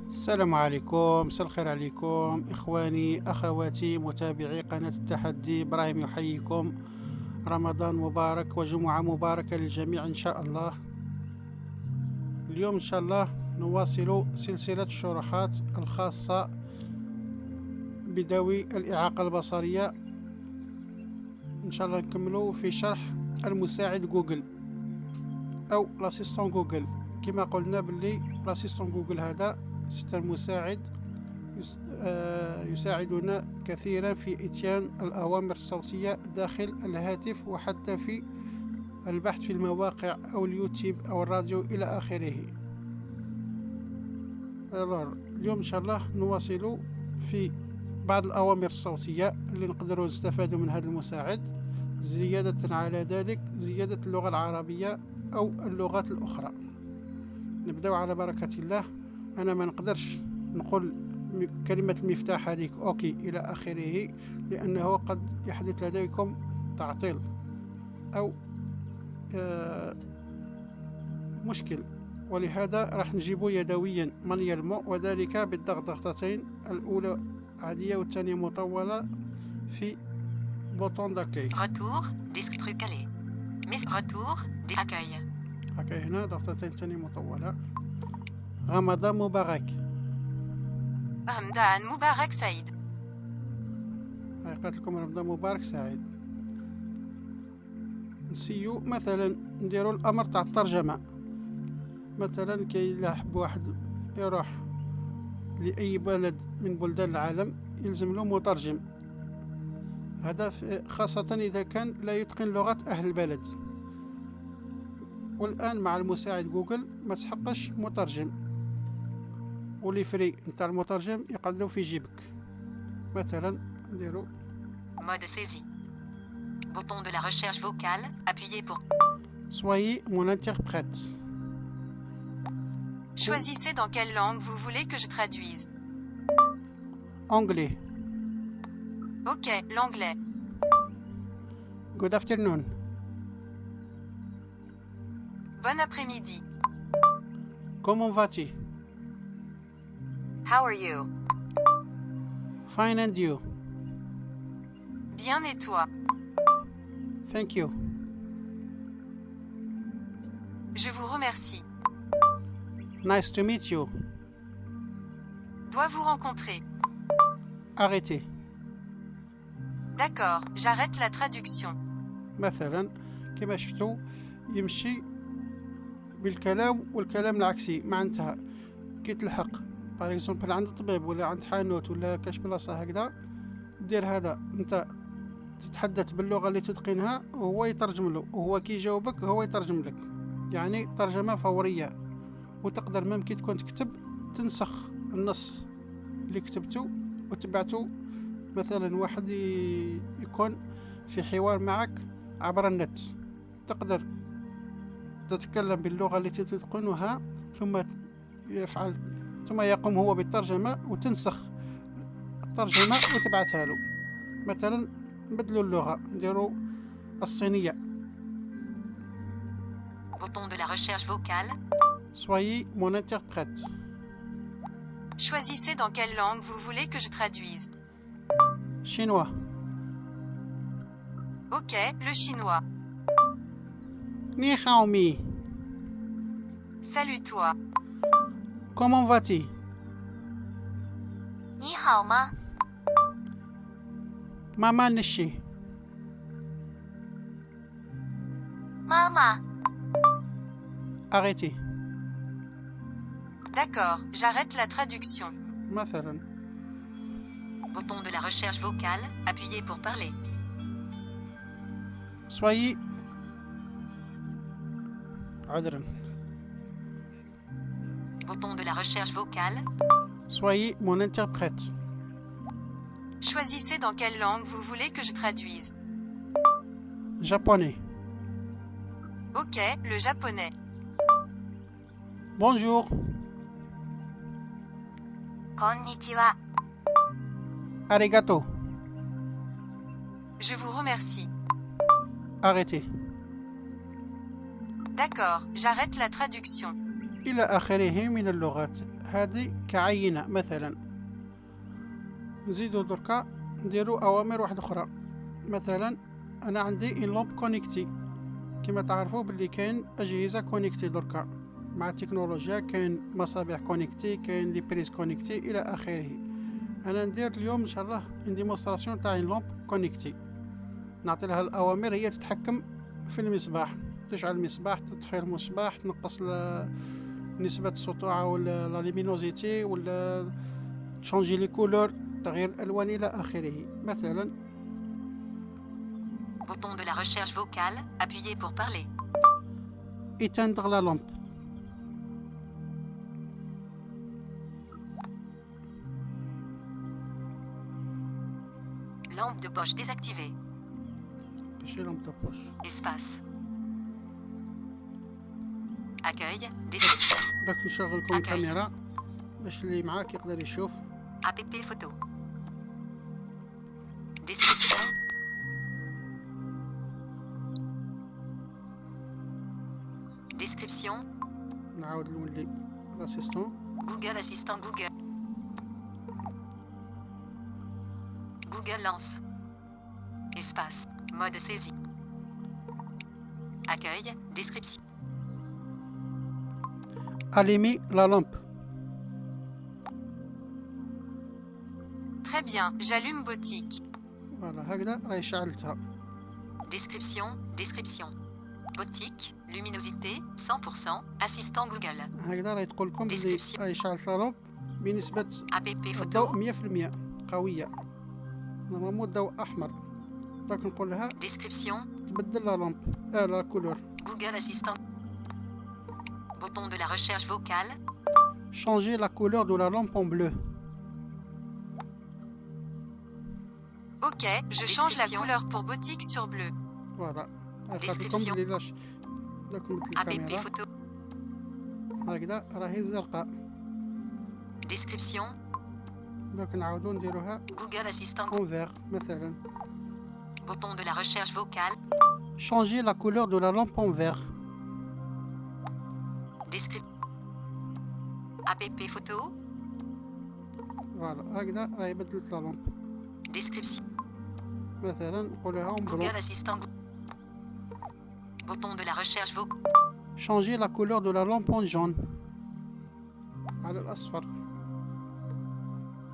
السلام عليكم، مساء الخير عليكم إخواني أخواتي متابعي قناة التحدي. إبراهيم يحييكم. رمضان مبارك وجمعة مباركة للجميع إن شاء الله. اليوم إن شاء الله نواصل سلسلة الشروحات الخاصة بذوي الإعاقة البصرية. إن شاء الله نكملوا في شرح المساعد جوجل أو لاسيستون جوجل. كما قلنا باللي لاسيستون جوجل هذا سيستم مساعد يساعدنا كثيرا في إتيان الأوامر الصوتية داخل الهاتف وحتى في البحث في المواقع أو اليوتيوب أو الراديو إلى آخره. اليوم إن شاء الله نواصل في بعض الأوامر الصوتية اللي نقدروا نستفادوا من هذا المساعد. زيادة على ذلك زيادة اللغة العربية أو اللغات الأخرى. نبدأ على بركة الله. أنا ما نقدرش نقول كلمة المفتاح هذيك أوكي إلى آخره، لأنه قد يحدث لديكم تعطيل أو مشكل، ولهذا راح نجيبه يدويا مانيالمو، وذلك بالضغط ضغطتين، الأولى عادية والثانية مطولة في بوطون داكاي. Retour, disque calé. Retour, accueil. هكا هنا ضغطتين ثانية مطولة. رمضان مبارك. رمضان مبارك سعيد. قالت لكم رمضان مبارك سعيد. نسيو مثلا نديرو الامر تاع الترجمه. مثلا كي يحب واحد يروح لاي بلد من بلدان العالم يلزم له مترجم، هذا خاصه اذا كان لا يتقن لغه اهل البلد. والان مع المساعد جوجل ما تحقش مترجم، ولي فري نتاع المترجم يقعدوا في جيبك. مثلا نديرو Mode saisie. Bouton de la recherche vocale, appuyez pour. soyez mon interprète. Choisissez dans quelle langue vous voulez que je traduise. Anglais. Ok, l'anglais. Good afternoon. Bon après-midi. Comment vas-tu? How are you? Fine, and you? Bien et toi? Thank you. Je vous remercie. Nice to meet you. Dois vous rencontrer. Arrêtez. D'accord, j'arrête la traduction. مثلا كما شفتوا يمشي بالكلام والكلام العكسي معناتها كي تلحق باغ اكزومبل عند طبيب ولا عند حانوت ولا كاش بلاصه هكذا، دير هذا انت تتحدث باللغه اللي تتقنها وهو يترجم له، وهو كي يجاوبك هو يترجم لك، يعني ترجمه فوريه. وتقدر ميم كي تكون تكتب تنسخ النص اللي كتبته وتبعته. مثلا واحد يكون في حوار معك عبر النت، تقدر تتكلم باللغة التي تتقنها ثم يقوم هو بالترجمة وتنسخ الترجمة وتبعتها له. مثلا نبدلوا اللغة نديروا الصينية. Bouton de la recherche vocale. Soyez mon interprète. Choisissez dans quelle langue vous voulez que je traduise. Chinois. Ok, le chinois. Ni hao mi. Salut toi. Comment vas-tu? 你好吗？ Maman nishi. 妈妈。 Arrêtez. D'accord, j'arrête la traduction. مثلا Bouton de la recherche vocale, appuyez pour parler. soyez عذرا. Bouton de la recherche vocale. Soyez mon interprète. Choisissez dans quelle langue vous voulez que je traduise. Japonais. Ok, le japonais. Bonjour. Konnichiwa. Arigato. Je vous remercie. Arrêtez. D'accord, j'arrête la traduction. إلى آخره من اللغات. هذه كعينة مثلا. نزيدو دركا نديرو أوامر واحدة أخرى. مثلا أنا عندي إن لومب كونيكتي، كما تعرفوا باللي كاين أجهزة كونيكتي دركا مع التكنولوجيا، كاين مصابيح كونيكتي، كاين لي بريز كونيكتي إلى آخره. أنا ندير اليوم إن شاء الله إن ديمونستراسيون تاع إن لومب كونيكتي، نعطي لها الأوامر هي تتحكم في المصباح، تشعل المصباح، تطفي المصباح، تنقص نسبة السطوعة ولا لا ليمينوزيتي، ولا تشونجي لي كولور، تغيير الألوان إلى آخره. مثلا Bouton de la recherche vocale, appuyez pour parler. éteindre la lampe. Lampe de poche désactivée. ماشي لامب دو بوش. Espace. Accueil, description. داك نشغل لكم أوكي. الكاميرا باش اللي معاك يقدر يشوف. APP photo. Description. Description. نعاود نولي لاسيستون. Google Assistant Google. Google lance. Espace. Mode saisie. Accueil. Description. Allumer la lampe. Très bien, j'allume boutique. فوالا هكذا راهي شعلتها. Description. Description. Boutique. Luminosité. 100%. Assistant Google. هكذا راهي تقول لكم بلي Description. راهي شعلت لا لامب بنسبة APP photo. الضوء 100% قوية. نورمالمون الضوء أحمر، داك نقول لها Description. تبدل لا لامب لا كولور. Google Assistant. Bouton de la recherche vocale. changer la couleur de la lampe en bleu. Ok, je change la Description. couleur pour boutique sur bleu. فوالا Description. بلي لاش داك مثل APP الكاميرا photo. هكذا راهي زرقاء. Description. داك نعاودو نديروها Google Assistant. en vert مثلا. Bouton de la recherche vocale. changer la couleur de la lampe en vert. Description. APP photo. فوالا هكذا راهي بدلت لا لامب. Description. مثلا نقولها en blanc. Google Assistant. Bouton de la recherche vocale. changer la couleur de la lampe en jaune. على الأصفر.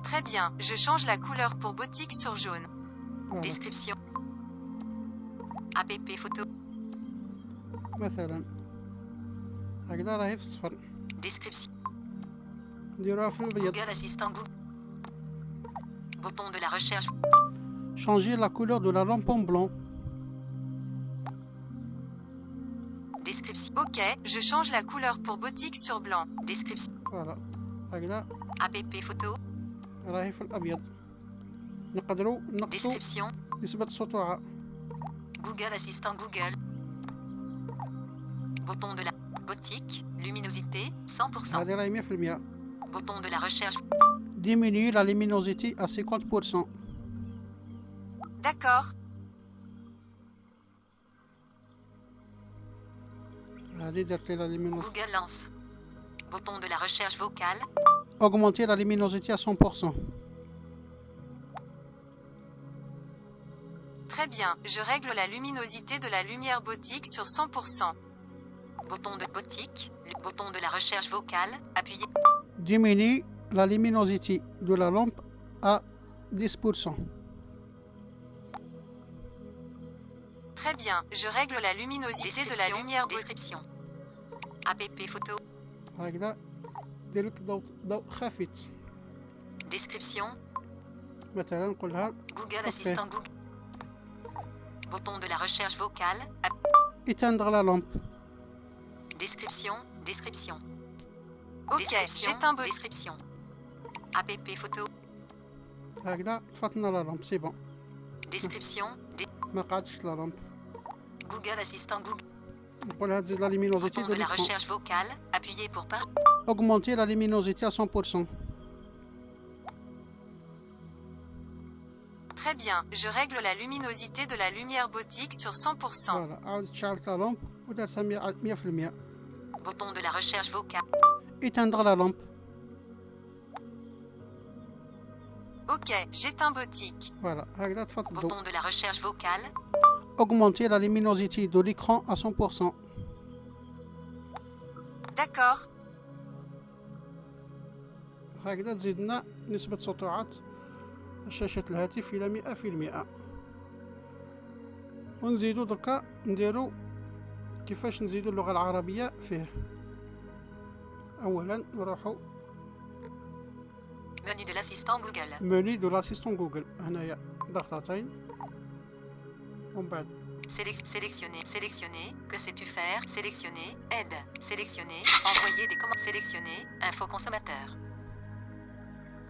Très bien, je change la couleur pour boutique sur jaune. فوالا. Description. APP photo. مثلا هكذا راهي في الصفر. Description. نديروها في الأبيض. Google Assistant Google. Bouton de la recherche. changer la couleur de la lampe en blanc. Description. Ok, je change la couleur pour boutique sur blanc. Description. فوالا هكذا APP photo. راهي في الأبيض. نقدروا نقصوا Description. نسبة السطوعة. Google Assistant Google. Bouton de la boutique. Luminosité. 100%. هذه راهي 100%. Bouton de la recherche. diminuer la luminosité à 50%. D'accord, هذه درتي la luminosité. Google lance. Bouton de la recherche vocale. augmenter la luminosité à 100%. très bien, je règle la luminosité de la lumière boutique sur 100%. Bouton de boutique. Bouton de la recherche vocale. Appuyez. diminuer la luminosité de la lampe à 10%. Très bien, je règle la luminosité de la Description. lumière boutique. Description. APP photo. هكذا دير لك ضوء خافت. Description. مثلا نقولها Google Ok. Assistant Google. Bouton de la recherche vocale. éteindre la lampe. Description. Description. Ok, Description. j'éteins boutique. Description. APP photo. هكذا طفت لنا لا لامب سي بون. Description. ما قعدتش لا لامب. Google Assistant Google. نقولها تزيد لا luminosité Bouton de de la l'écran. recherche vocale. Appuyez pour parler. augmenter la luminosité à 100%. Très bien, je règle la luminosité de la lumière boutique sur 100%. فوالا عاود شعلت لا لامب ودرتها 100%. Bouton de la recherche vocale. éteindre la lampe. Ok, j'éteins boutique. Voilà, هكذا تفضلوا. Bouton de la recherche vocale. Augmenter la luminosité de l'écran à 100%. D'accord. هكذا تزيدنا نسبة سطوعات شاشة الهاتف إلى 100%. ونزيدو دركا نديرو كيفاش نزيدو اللغة العربية فيه. أولا نروحو Menu de l'assistant Google. مني دو لاسيستون جوجل، هنايا ضغطتين ومن بعد Sélectionner. Sélectionner. Que sais-tu faire? Sélectionner. Aide. Sélectionner. Envoyer des commandes. Sélectionner. Info consommateur.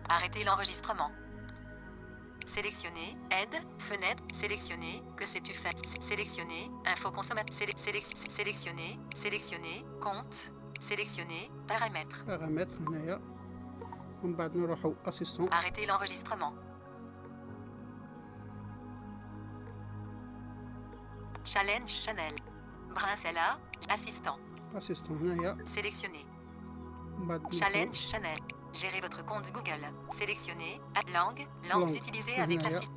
Arrêter l'enregistrement. Sélectionner. Aide. Fenêtre. Sélectionner. Que sais-tu faire? Sélectionner. Info consommateur. Sélectionner. Sélectionner. Compte. Sélectionner. Paramètres. باغامتر هنايا ومن بعد نروحو اسيستون. Arrêter l'enregistrement. Challenge Channel. Brincella. Assistant. اسيستون هنايا Sélectionner. ومن بعد Challenge Channel. Gérez votre compte Google. Sélectionnez. Langue. Langues Langue. utilisées avec هنايا l'assistant.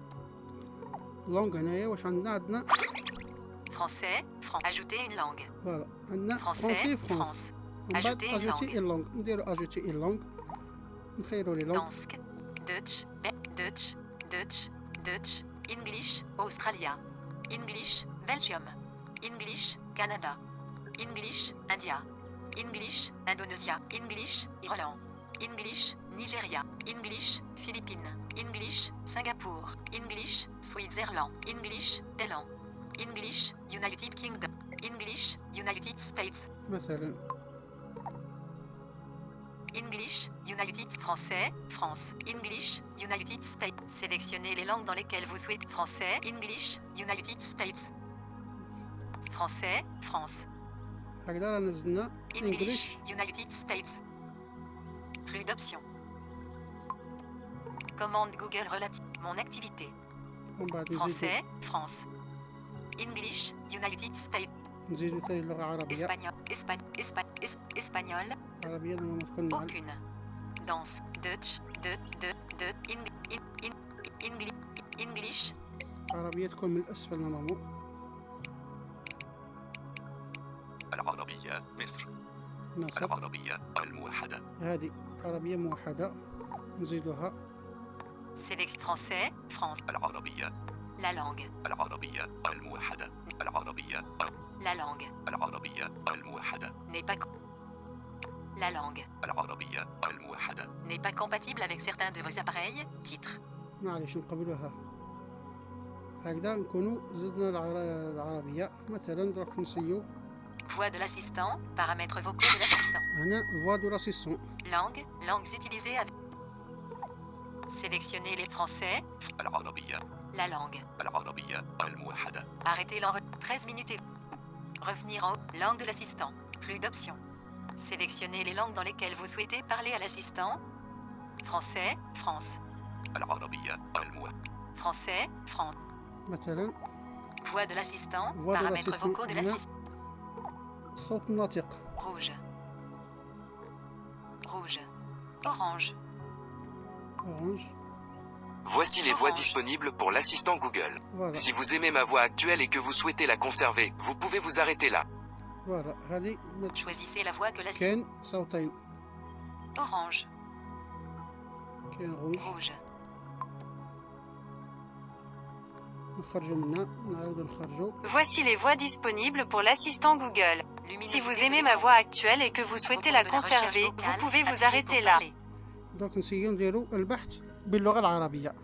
لونغ هنايا واش عندنا Français. Ajouter une langue. فوالا عندنا Français. فرونسي فرانس. France. ومن بعد Ajouter une اجوتي langue. اون لونغ، نديرو اجوتي اون لونغ، نخيرو لي لونغ. Dansk. Dutch. Dutch. Dutch. Dutch. English. Australia. English. Belgium. English. Canada. English. India. English. Indonesia. English. Irlande. English. Nigeria. English. Philippines. English. Singapour. English. Switzerland. English. Thaïlande. English. United Kingdom. English. United States. مثلا English, United Français, France, English, United States. Sélectionnez les langues dans lesquelles vous souhaitez. Français, English, United States. Français, France. هكذا راه نزلنا انجليش. English, United States. Plus d'options. Commande Google relative. Mon activité. ومن بعد Français, France. English, United States. نزيدو تاني اللغة عربية. Espagnol. عربية لما ندخل مع Aucune. Danse. Dutch. English. عربية تكون من الأسفل نورمالمون. العربية مصر. مصر. العربية الموحدة. هذه عربية موحدة نزيدوها. Sélection français, France. العربية. La langue. العربية الموحدة. العربية. La langue. العربية الموحدة. N'est pas. La langue. العربية الموحدة. N'est pas compatible avec certains de vos appareils. Titre. معليش نقبلوها. هكذا نكونوا زدنا العربية. مثلا دروك نسيو Voix de l'assistant. Paramètres vocaux de l'assistant. هنا voix de l'assistant. Langue. Langues utilisées avec. Sélectionnez les français. العربية. La langue. العربية الموحدة. Arrêtez l'enregistrement. 13 minutes et. Revenir en haut. Langue de l'assistant. Plus d'options. Sélectionnez les langues dans lesquelles vous souhaitez parler à l'assistant. Français, France. العربية الموحدة. Français, France. مثلا Voix de l'assistant. Voix de Paramètres l'assistant. vocaux de هنا l'assistant. الصوت الناطق. Rouge. Rouge. Orange. Orange. Voici les voix Orange. disponibles pour l'assistant Google. Voilà. Si vous aimez ma voix actuelle et que vous souhaitez la conserver, vous pouvez vous arrêter là. فوالا هذه Choisissez la voix que l'assistant. كاين صوتين، Orange. كاين روج. Rouge. نخرجوا منها نعاودو نخرجوا. Voici les voix disponibles pour l'assistant Google. Si vous aimez ma voix actuelle et que vous souhaitez la conserver, vous pouvez vous arrêter là. دوك نسيو نديرو البحث باللغة العربية.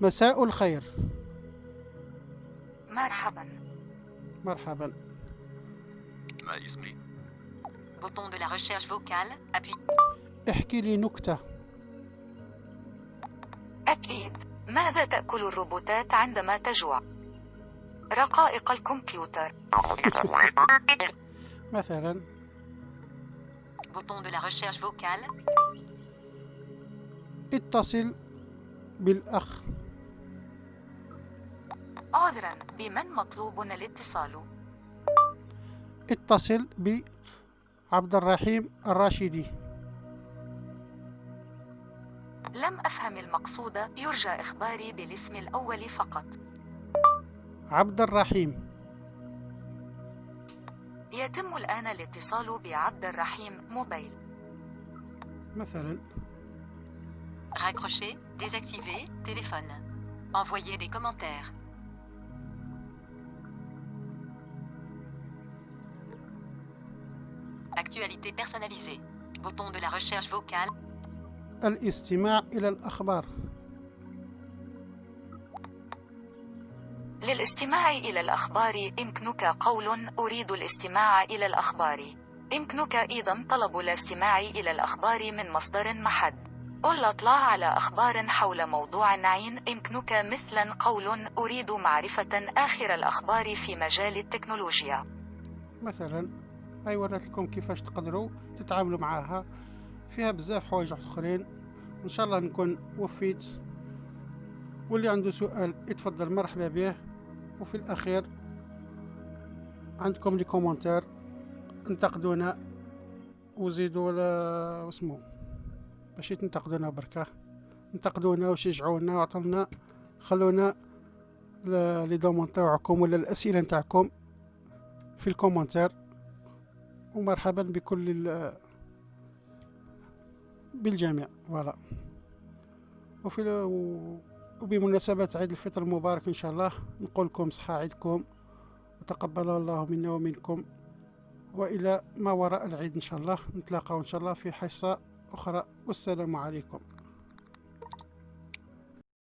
مساء الخير. مرحبا. مرحبا. ما اسمي؟ Bouton de la recherche vocale. Appui. احكي لي نكتة. أكيد. ماذا تأكل الروبوتات عندما تجوع؟ رقائق الكمبيوتر. مثلا Bouton de la recherche vocale. اتصل بالأخ. عذرا، بمن مطلوب الاتصال؟ اتصل بعبد الرحيم الراشدي. لم أفهم المقصود، يرجى إخباري بالاسم الأول فقط. عبد الرحيم. يتم الآن الاتصال بعبد الرحيم موبايل. مثلا Raccrocher, désactiver, téléphone. Envoyer des commentaires. Actualité personnalisée. Bouton de la recherche vocale. الاستماع إلى الأخبار. للاستماع إلى الأخبار يمكنك قول أريد الاستماع إلى الأخبار. يمكنك أيضا طلب الاستماع إلى الأخبار من مصدر محد. الاطلاع على أخبار حول موضوع عين. يمكنك مثلا قول أريد معرفة آخر الأخبار في مجال التكنولوجيا. مثلا هاي وريت لكم كيفاش تقدروا تتعاملوا معاها، فيها بزاف حوايج اخرين. ان شاء الله نكون وفيت، واللي عنده سؤال يتفضل مرحبا به. وفي الاخير عندكم لي كومنتير، انتقدونا وزيدوا ولا اسمو باش تنتقدونا بركة، انتقدونا وشجعونا وعطونا، خلونا لي دومون تاعكم ولا الاسئله نتاعكم في الكومنتير. ومرحبا بكل بالجميع. فوالا. وبمناسبة عيد الفطر المبارك إن شاء الله نقول لكم صحة عيدكم، وتقبل الله منا ومنكم، وإلى ما وراء العيد إن شاء الله نتلاقى إن شاء الله في حصة أخرى. والسلام عليكم.